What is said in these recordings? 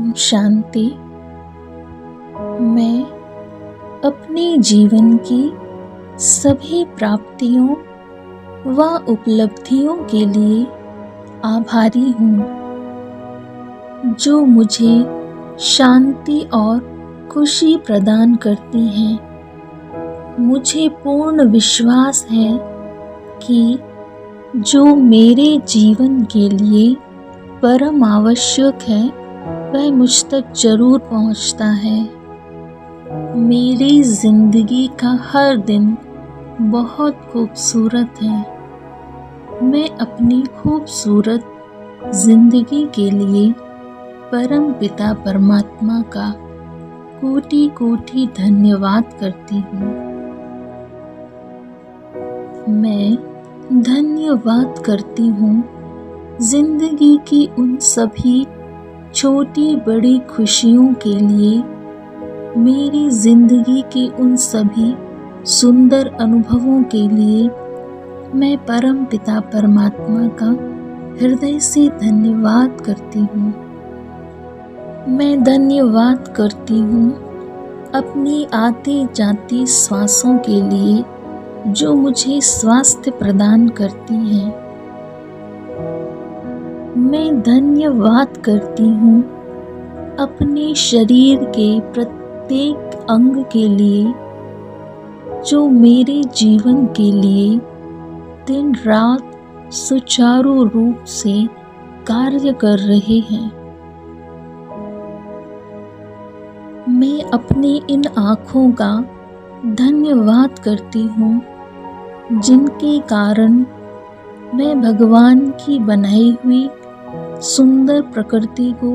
ओम शांति। मैं अपने जीवन की सभी प्राप्तियों व उपलब्धियों के लिए आभारी हूँ, जो मुझे शांति और खुशी प्रदान करती हैं। मुझे पूर्ण विश्वास है कि जो मेरे जीवन के लिए परम आवश्यक है वह मुझ तक जरूर पहुंचता है। मेरी जिंदगी का हर दिन बहुत खूबसूरत है। मैं अपनी खूबसूरत जिंदगी के लिए परम पिता परमात्मा का कोटि कोटि धन्यवाद करती हूँ। मैं धन्यवाद करती हूँ जिंदगी की उन सभी छोटी बड़ी खुशियों के लिए, मेरी जिंदगी के उन सभी सुंदर अनुभवों के लिए। मैं परम पिता परमात्मा का हृदय से धन्यवाद करती हूँ। मैं धन्यवाद करती हूँ अपनी आती जाती श्वासों के लिए, जो मुझे स्वास्थ्य प्रदान करती हैं। मैं धन्यवाद करती हूँ अपने शरीर के प्रत्येक अंग के लिए, जो मेरे जीवन के लिए दिन रात सुचारू रूप से कार्य कर रहे हैं। मैं अपनी इन आँखों का धन्यवाद करती हूँ, जिनके कारण मैं भगवान की बनाई हुई सुंदर प्रकृति को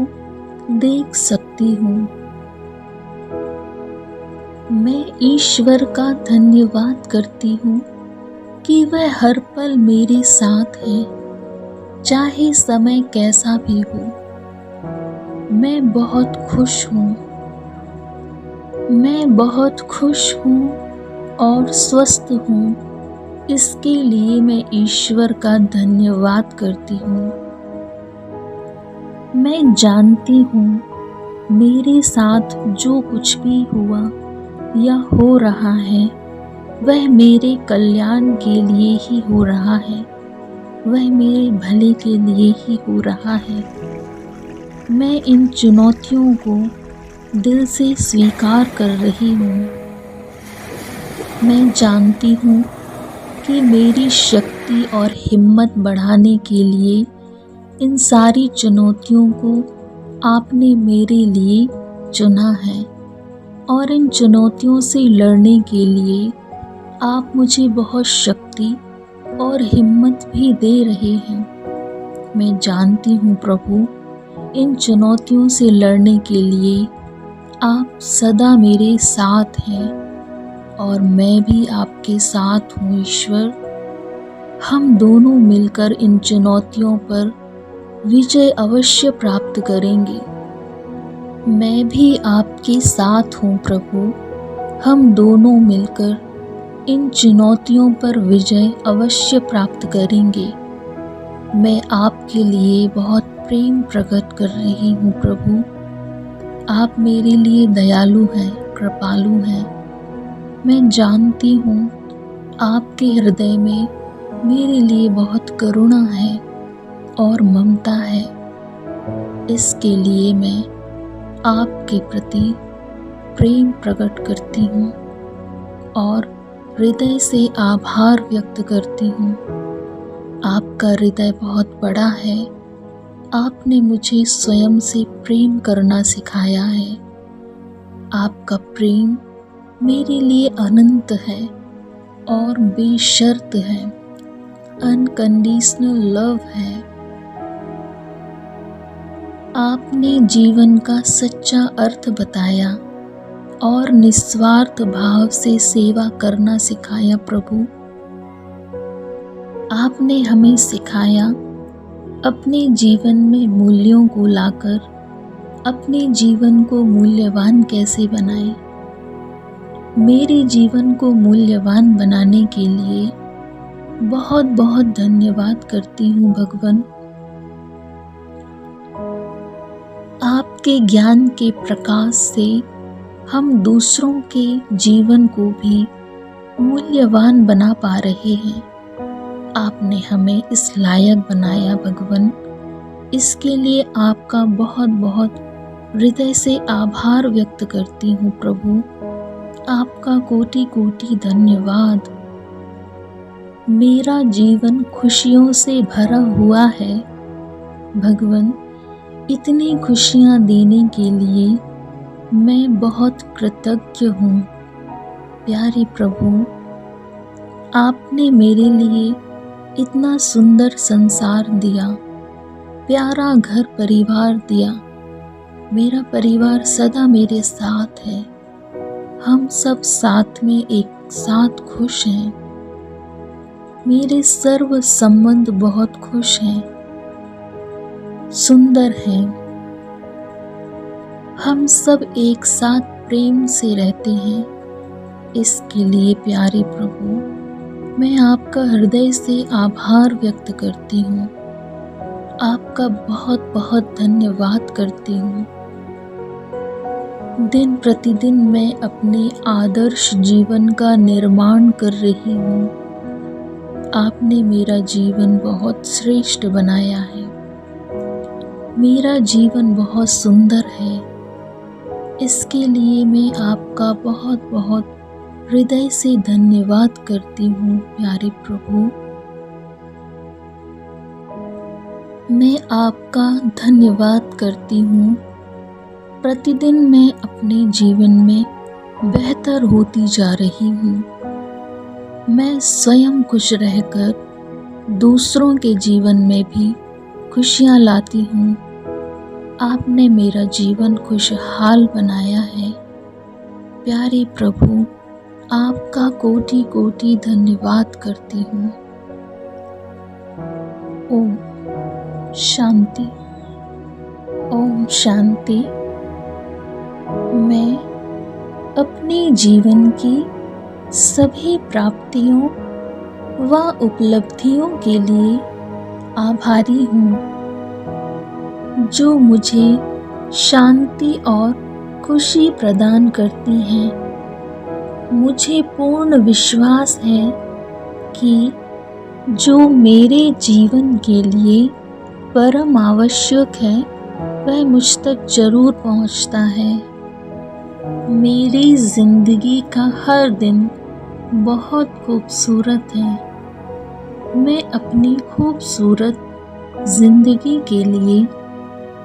देख सकती हूँ। मैं ईश्वर का धन्यवाद करती हूँ कि वह हर पल मेरे साथ है, चाहे समय कैसा भी हो। मैं बहुत खुश हूँ। मैं बहुत खुश हूँ और स्वस्थ हूँ। इसके लिए मैं ईश्वर का धन्यवाद करती हूँ। मैं जानती हूँ मेरे साथ जो कुछ भी हुआ या हो रहा है वह मेरे कल्याण के लिए ही हो रहा है, वह मेरे भले के लिए ही हो रहा है। मैं इन चुनौतियों को दिल से स्वीकार कर रही हूँ। मैं जानती हूँ कि मेरी शक्ति और हिम्मत बढ़ाने के लिए इन सारी चुनौतियों को आपने मेरे लिए चुना है, और इन चुनौतियों से लड़ने के लिए आप मुझे बहुत शक्ति और हिम्मत भी दे रहे हैं। मैं जानती हूँ प्रभु, इन चुनौतियों से लड़ने के लिए आप सदा मेरे साथ हैं और मैं भी आपके साथ हूँ। ईश्वर, हम दोनों मिलकर इन चुनौतियों पर विजय अवश्य प्राप्त करेंगे। मैं भी आपके साथ हूँ प्रभु। हम दोनों मिलकर इन चुनौतियों पर विजय अवश्य प्राप्त करेंगे। मैं आपके लिए बहुत प्रेम प्रकट कर रही हूँ प्रभु। आप मेरे लिए दयालु हैं, कृपालु हैं। मैं जानती हूँ आपके हृदय में मेरे लिए बहुत करुणा है और ममता है। इसके लिए मैं आपके प्रति प्रेम प्रकट करती हूँ और हृदय से आभार व्यक्त करती हूँ। आपका हृदय बहुत बड़ा है। आपने मुझे स्वयं से प्रेम करना सिखाया है। आपका प्रेम मेरे लिए अनंत है और बेशर्त है। अनकंडीशनल लव है। आपने जीवन का सच्चा अर्थ बताया और निस्वार्थ भाव से सेवा करना सिखाया प्रभु। आपने हमें सिखाया अपने जीवन में मूल्यों को लाकर अपने जीवन को मूल्यवान कैसे बनाएं। मेरे जीवन को मूल्यवान बनाने के लिए बहुत बहुत धन्यवाद करती हूँ भगवान। जिसके ज्ञान के प्रकाश से हम दूसरों के जीवन को भी मूल्यवान बना पा रहे हैं। आपने हमें इस लायक बनाया भगवान, इसके लिए आपका बहुत बहुत हृदय से आभार व्यक्त करती हूँ प्रभु। आपका कोटि कोटि धन्यवाद। मेरा जीवन खुशियों से भरा हुआ है भगवान। इतनी खुशियाँ देने के लिए मैं बहुत कृतज्ञ हूँ। प्यारे प्रभु, आपने मेरे लिए इतना सुंदर संसार दिया, प्यारा घर परिवार दिया। मेरा परिवार सदा मेरे साथ है। हम सब साथ में एक साथ खुश हैं। मेरे सर्व संबंध बहुत खुश हैं, सुंदर हैं। हम सब एक साथ प्रेम से रहते हैं। इसके लिए प्यारे प्रभु, मैं आपका हृदय से आभार व्यक्त करती हूँ। आपका बहुत बहुत धन्यवाद करती हूँ। दिन प्रतिदिन मैं अपने आदर्श जीवन का निर्माण कर रही हूँ। आपने मेरा जीवन बहुत श्रेष्ठ बनाया है। मेरा जीवन बहुत सुंदर है। इसके लिए मैं आपका बहुत बहुत हृदय से धन्यवाद करती हूँ प्यारे प्रभु। मैं आपका धन्यवाद करती हूँ। प्रतिदिन मैं अपने जीवन में बेहतर होती जा रही हूँ। मैं स्वयं खुश रहकर दूसरों के जीवन में भी खुशियाँ लाती हूँ। आपने मेरा जीवन खुशहाल बनाया है। प्यारे प्रभु, आपका कोटि कोटि धन्यवाद करती हूँ। ओम शांति। ओम शांति। मैं अपने जीवन की सभी प्राप्तियों व उपलब्धियों के लिए आभारी हूँ, जो मुझे शांति और खुशी प्रदान करती हैं। मुझे पूर्ण विश्वास है कि जो मेरे जीवन के लिए परम आवश्यक है वह मुझ तक जरूर पहुंचता है। मेरी जिंदगी का हर दिन बहुत खूबसूरत है। मैं अपनी खूबसूरत जिंदगी के लिए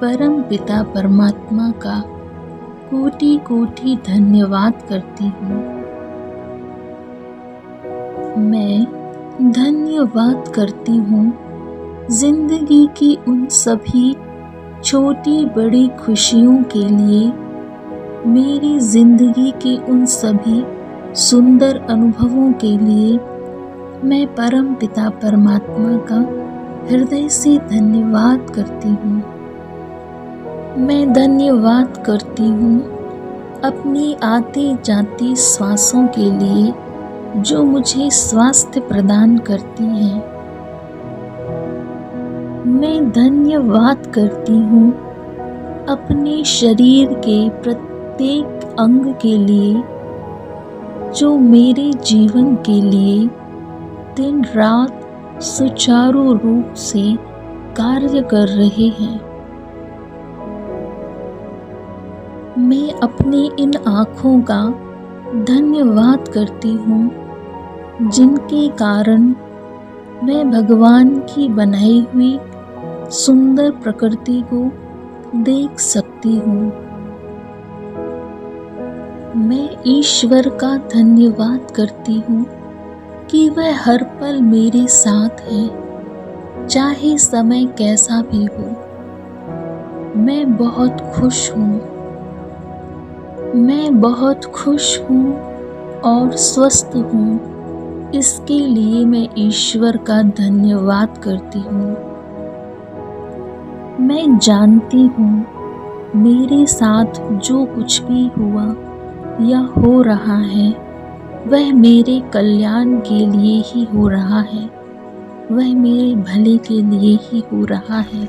परम पिता परमात्मा का कोटि कोटि धन्यवाद करती हूँ। मैं धन्यवाद करती हूँ जिंदगी की उन सभी छोटी बड़ी खुशियों के लिए, मेरी जिंदगी के उन सभी सुंदर अनुभवों के लिए। मैं परम पिता परमात्मा का हृदय से धन्यवाद करती हूँ। मैं धन्यवाद करती हूँ अपनी आती जाती श्वासों के लिए, जो मुझे स्वास्थ्य प्रदान करती हैं। मैं धन्यवाद करती हूँ अपने शरीर के प्रत्येक अंग के लिए, जो मेरे जीवन के लिए दिन रात सुचारू रूप से कार्य कर रहे हैं। मैं अपनी इन आँखों का धन्यवाद करती हूँ, जिनके कारण मैं भगवान की बनाई हुई सुंदर प्रकृति को देख सकती हूँ। मैं ईश्वर का धन्यवाद करती हूँ कि वह हर पल मेरे साथ है, चाहे समय कैसा भी हो। मैं बहुत खुश हूँ। मैं बहुत खुश हूँ और स्वस्थ हूँ। इसके लिए मैं ईश्वर का धन्यवाद करती हूँ। मैं जानती हूँ मेरे साथ जो कुछ भी हुआ या हो रहा है वह मेरे कल्याण के लिए ही हो रहा है, वह मेरे भले के लिए ही हो रहा है।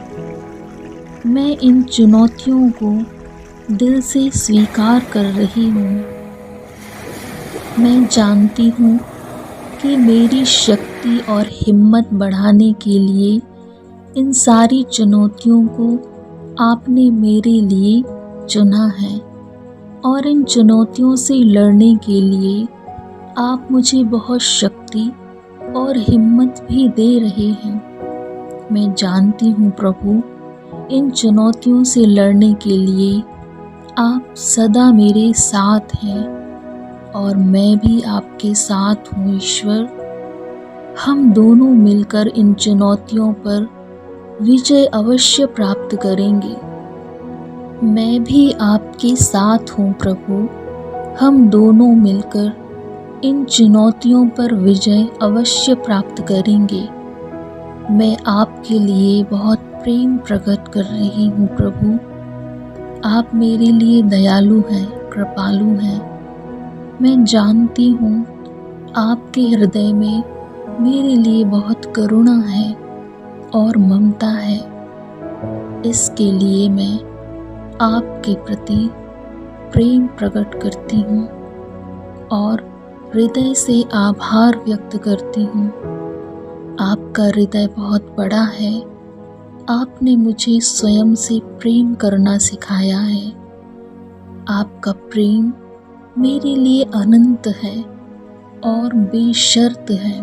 मैं इन चुनौतियों को दिल से स्वीकार कर रही हूँ। मैं जानती हूँ कि मेरी शक्ति और हिम्मत बढ़ाने के लिए इन सारी चुनौतियों को आपने मेरे लिए चुना है, और इन चुनौतियों से लड़ने के लिए आप मुझे बहुत शक्ति और हिम्मत भी दे रहे हैं। मैं जानती हूँ प्रभु, इन चुनौतियों से लड़ने के लिए आप सदा मेरे साथ हैं और मैं भी आपके साथ हूँ ईश्वर। हम दोनों मिलकर इन चुनौतियों पर विजय अवश्य प्राप्त करेंगे। मैं भी आपके साथ हूँ प्रभु। हम दोनों मिलकर इन चुनौतियों पर विजय अवश्य प्राप्त करेंगे। मैं आपके लिए बहुत प्रेम प्रकट कर रही हूँ प्रभु। आप मेरे लिए दयालु हैं, कृपालु हैं। मैं जानती हूँ आपके हृदय में मेरे लिए बहुत करुणा है और ममता है। इसके लिए मैं आपके प्रति प्रेम प्रकट करती हूँ और हृदय से आभार व्यक्त करती हूँ। आपका हृदय बहुत बड़ा है। आपने मुझे स्वयं से प्रेम करना सिखाया है। आपका प्रेम मेरे लिए अनंत है और बेशर्त है।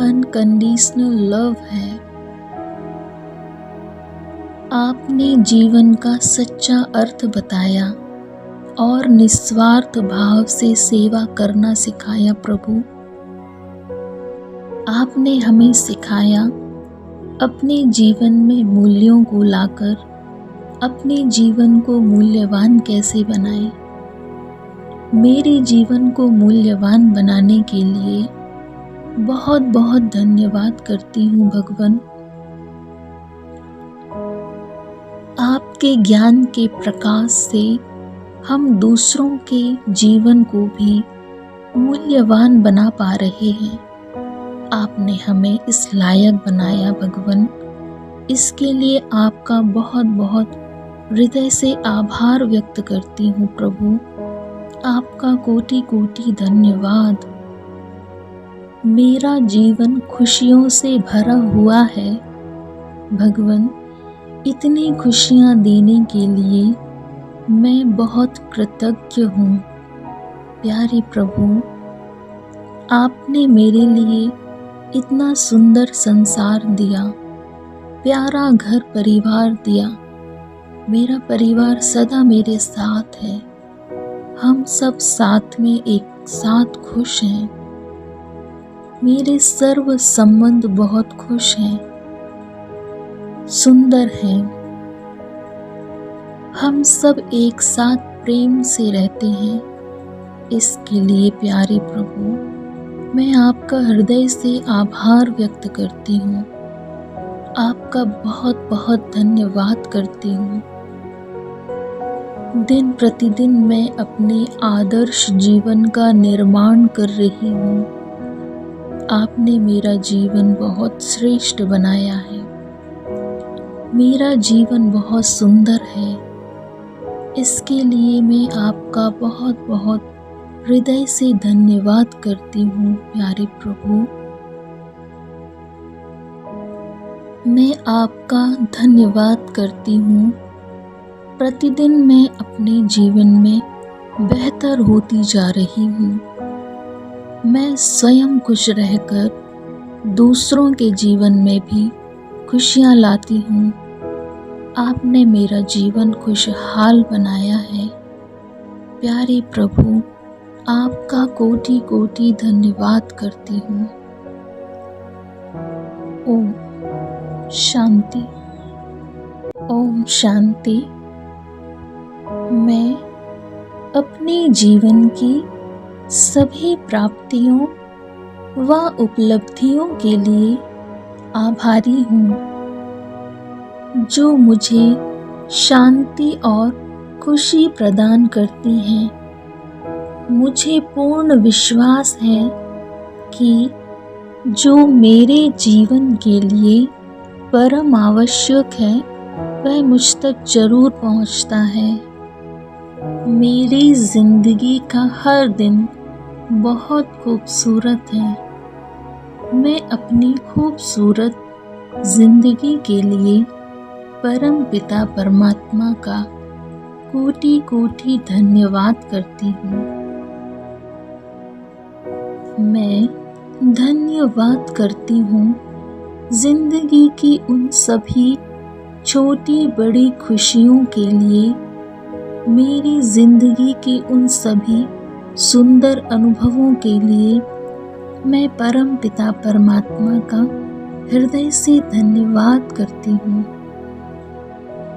अनकंडीशनल लव है। आपने जीवन का सच्चा अर्थ बताया और निस्वार्थ भाव से सेवा करना सिखाया प्रभु। आपने हमें सिखाया अपने जीवन में मूल्यों को लाकर अपने जीवन को मूल्यवान कैसे बनाएं। मेरे जीवन को मूल्यवान बनाने के लिए बहुत बहुत धन्यवाद करती हूँ भगवान। आपके ज्ञान के प्रकाश से हम दूसरों के जीवन को भी मूल्यवान बना पा रहे हैं। आपने हमें इस लायक बनाया भगवान। इसके लिए आपका बहुत बहुत हृदय से आभार व्यक्त करती हूँ प्रभु। आपका कोटि कोटि धन्यवाद। मेरा जीवन खुशियों से भरा हुआ है भगवान। इतनी खुशियाँ देने के लिए मैं बहुत कृतज्ञ हूँ। प्यारे प्रभु, आपने मेरे लिए इतना सुंदर संसार दिया, प्यारा घर परिवार दिया। मेरा परिवार सदा मेरे साथ है। हम सब साथ में एक साथ खुश हैं। मेरे सर्व संबंध बहुत खुश हैं, सुंदर हैं। हम सब एक साथ प्रेम से रहते हैं। इसके लिए प्यारे प्रभु, मैं आपका हृदय से आभार व्यक्त करती हूँ। आपका बहुत बहुत धन्यवाद करती हूँ। दिन प्रतिदिन मैं अपने आदर्श जीवन का निर्माण कर रही हूँ। आपने मेरा जीवन बहुत श्रेष्ठ बनाया है। मेरा जीवन बहुत सुंदर है। इसके लिए मैं आपका बहुत बहुत हृदय से धन्यवाद करती हूँ प्यारे प्रभु। मैं आपका धन्यवाद करती हूँ। प्रतिदिन मैं अपने जीवन में बेहतर होती जा रही हूँ। मैं स्वयं खुश रहकर दूसरों के जीवन में भी खुशियाँ लाती हूँ। आपने मेरा जीवन खुशहाल बनाया है। प्यारे प्रभु, आपका कोटि कोटि धन्यवाद करती हूँ। ओम शांति। ओम शांति। मैं अपने जीवन की सभी प्राप्तियों व उपलब्धियों के लिए आभारी हूँ, जो मुझे शांति और खुशी प्रदान करती हैं। मुझे पूर्ण विश्वास है कि जो मेरे जीवन के लिए परम आवश्यक है वह मुझ तक जरूर पहुंचता है। मेरी जिंदगी का हर दिन बहुत खूबसूरत है। मैं अपनी खूबसूरत जिंदगी के लिए परम पिता परमात्मा का कोटि कोटि धन्यवाद करती हूँ। मैं धन्यवाद करती हूँ जिंदगी की उन सभी छोटी बड़ी खुशियों के लिए, मेरी जिंदगी के उन सभी सुंदर अनुभवों के लिए। मैं परम पिता परमात्मा का हृदय से धन्यवाद करती हूँ।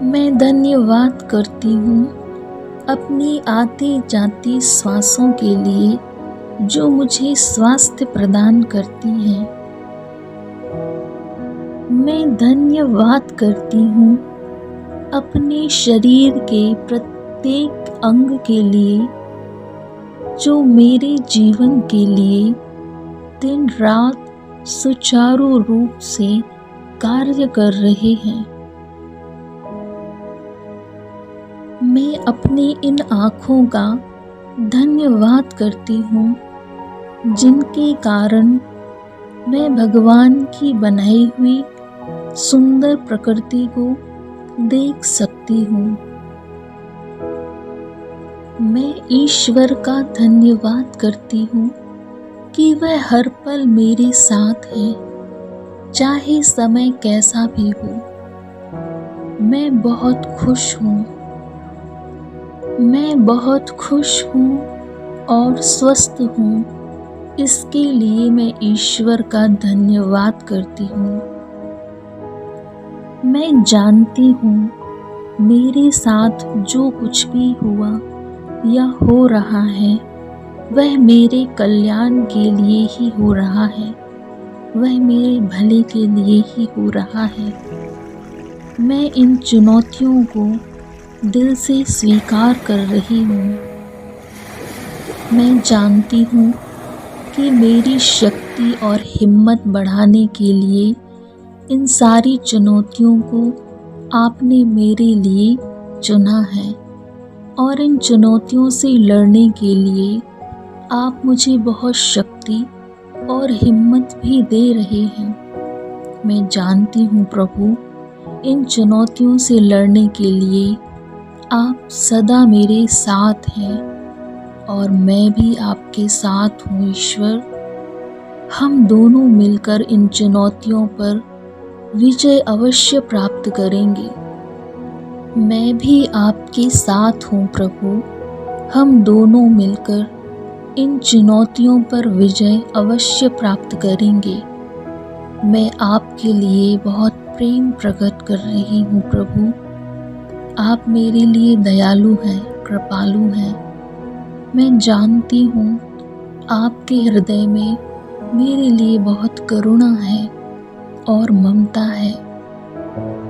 मैं धन्यवाद करती हूँ अपनी आती जाती श्वासों के लिए, जो मुझे स्वास्थ्य प्रदान करती है। मैं धन्यवाद करती हूँ अपने शरीर के प्रत्येक अंग के लिए, जो मेरे जीवन के लिए दिन रात सुचारू रूप से कार्य कर रहे हैं। मैं अपनी इन आँखों का धन्यवाद करती हूँ, जिनके कारण मैं भगवान की बनाई हुई सुंदर प्रकृति को देख सकती हूँ। मैं ईश्वर का धन्यवाद करती हूँ कि वह हर पल मेरे साथ है, चाहे समय कैसा भी हो। मैं बहुत खुश हूँ। मैं बहुत खुश हूँ और स्वस्थ हूँ। इसके लिए मैं ईश्वर का धन्यवाद करती हूँ। मैं जानती हूँ मेरे साथ जो कुछ भी हुआ या हो रहा है, वह मेरे कल्याण के लिए ही हो रहा है, वह मेरे भले के लिए ही हो रहा है। मैं इन चुनौतियों को दिल से स्वीकार कर रही हूँ। मैं जानती हूँ कि मेरी शक्ति और हिम्मत बढ़ाने के लिए इन सारी चुनौतियों को आपने मेरे लिए चुना है, और इन चुनौतियों से लड़ने के लिए आप मुझे बहुत शक्ति और हिम्मत भी दे रहे हैं। मैं जानती हूँ प्रभु, इन चुनौतियों से लड़ने के लिए आप सदा मेरे साथ हैं, और मैं भी आपके साथ हूँ ईश्वर। हम दोनों मिलकर इन चुनौतियों पर विजय अवश्य प्राप्त करेंगे। मैं भी आपके साथ हूँ प्रभु। हम दोनों मिलकर इन चुनौतियों पर विजय अवश्य प्राप्त करेंगे। मैं आपके लिए बहुत प्रेम प्रकट कर रही हूँ प्रभु। आप मेरे लिए दयालु हैं, कृपालु हैं। मैं जानती हूँ आपके हृदय में मेरे लिए बहुत करुणा है और ममता है।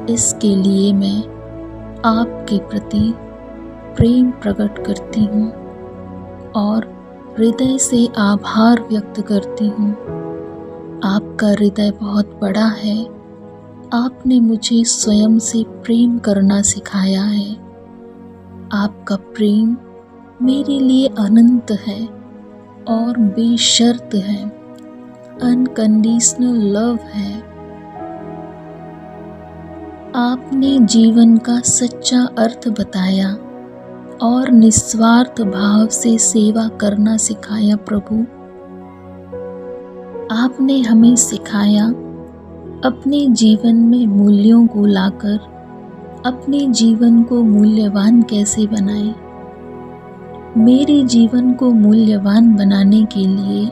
इसके लिए मैं आपके प्रति प्रेम प्रकट करती हूँ और हृदय से आभार व्यक्त करती हूँ। आपका हृदय बहुत बड़ा है। आपने मुझे स्वयं से प्रेम करना सिखाया है। आपका प्रेम मेरे लिए अनंत है और बेशर्त है, अनकंडीशनल लव है। आपने जीवन का सच्चा अर्थ बताया और निस्वार्थ भाव से सेवा करना सिखाया प्रभु। आपने हमें सिखाया अपने जीवन में मूल्यों को लाकर अपने जीवन को मूल्यवान कैसे बनाएं। मेरे जीवन को मूल्यवान बनाने के लिए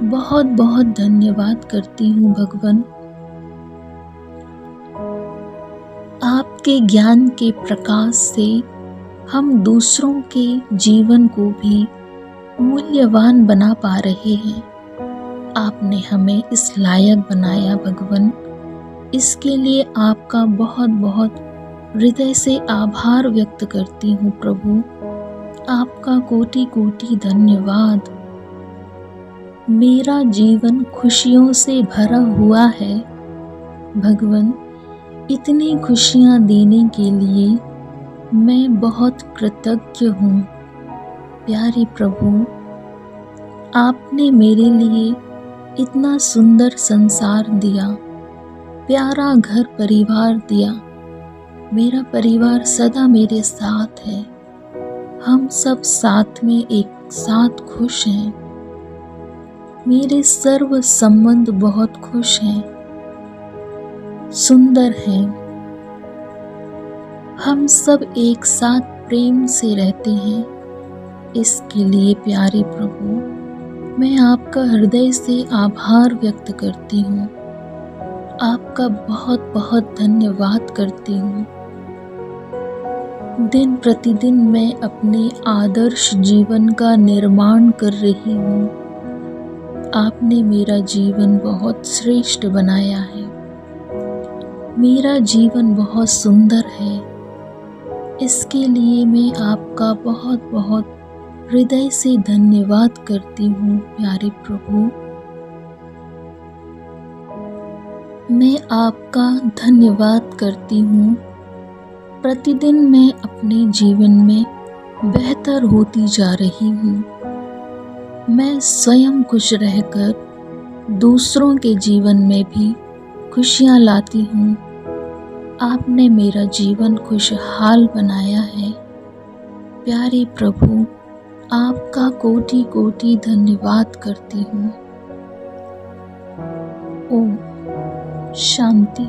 बहुत बहुत धन्यवाद करती हूँ भगवान। आपके ज्ञान के प्रकाश से हम दूसरों के जीवन को भी मूल्यवान बना पा रहे हैं। आपने हमें इस लायक बनाया भगवान। इसके लिए आपका बहुत बहुत हृदय से आभार व्यक्त करती हूँ प्रभु। आपका कोटि कोटि धन्यवाद। मेरा जीवन खुशियों से भरा हुआ है भगवान। इतनी खुशियाँ देने के लिए मैं बहुत कृतज्ञ हूँ प्यारे प्रभु। आपने मेरे लिए इतना सुंदर संसार दिया, प्यारा घर परिवार दिया। मेरा परिवार सदा मेरे साथ है। हम सब साथ में एक साथ खुश हैं। मेरे सर्व संबंध बहुत खुश हैं, सुंदर हैं। हम सब एक साथ प्रेम से रहते हैं। इसके लिए प्यारे प्रभु मैं आपका हृदय से आभार व्यक्त करती हूँ। आपका बहुत बहुत धन्यवाद करती हूँ। दिन प्रतिदिन मैं अपने आदर्श जीवन का निर्माण कर रही हूँ। आपने मेरा जीवन बहुत श्रेष्ठ बनाया है। मेरा जीवन बहुत सुंदर है। इसके लिए मैं आपका बहुत बहुत हृदय से धन्यवाद करती हूँ प्यारे प्रभु। मैं आपका धन्यवाद करती हूँ। प्रतिदिन मैं अपने जीवन में बेहतर होती जा रही हूँ। मैं स्वयं खुश रहकर दूसरों के जीवन में भी खुशियाँ लाती हूँ। आपने मेरा जीवन खुशहाल बनाया है प्यारे प्रभु। आपका कोटि कोटि धन्यवाद करती हूँ। ओम शांति।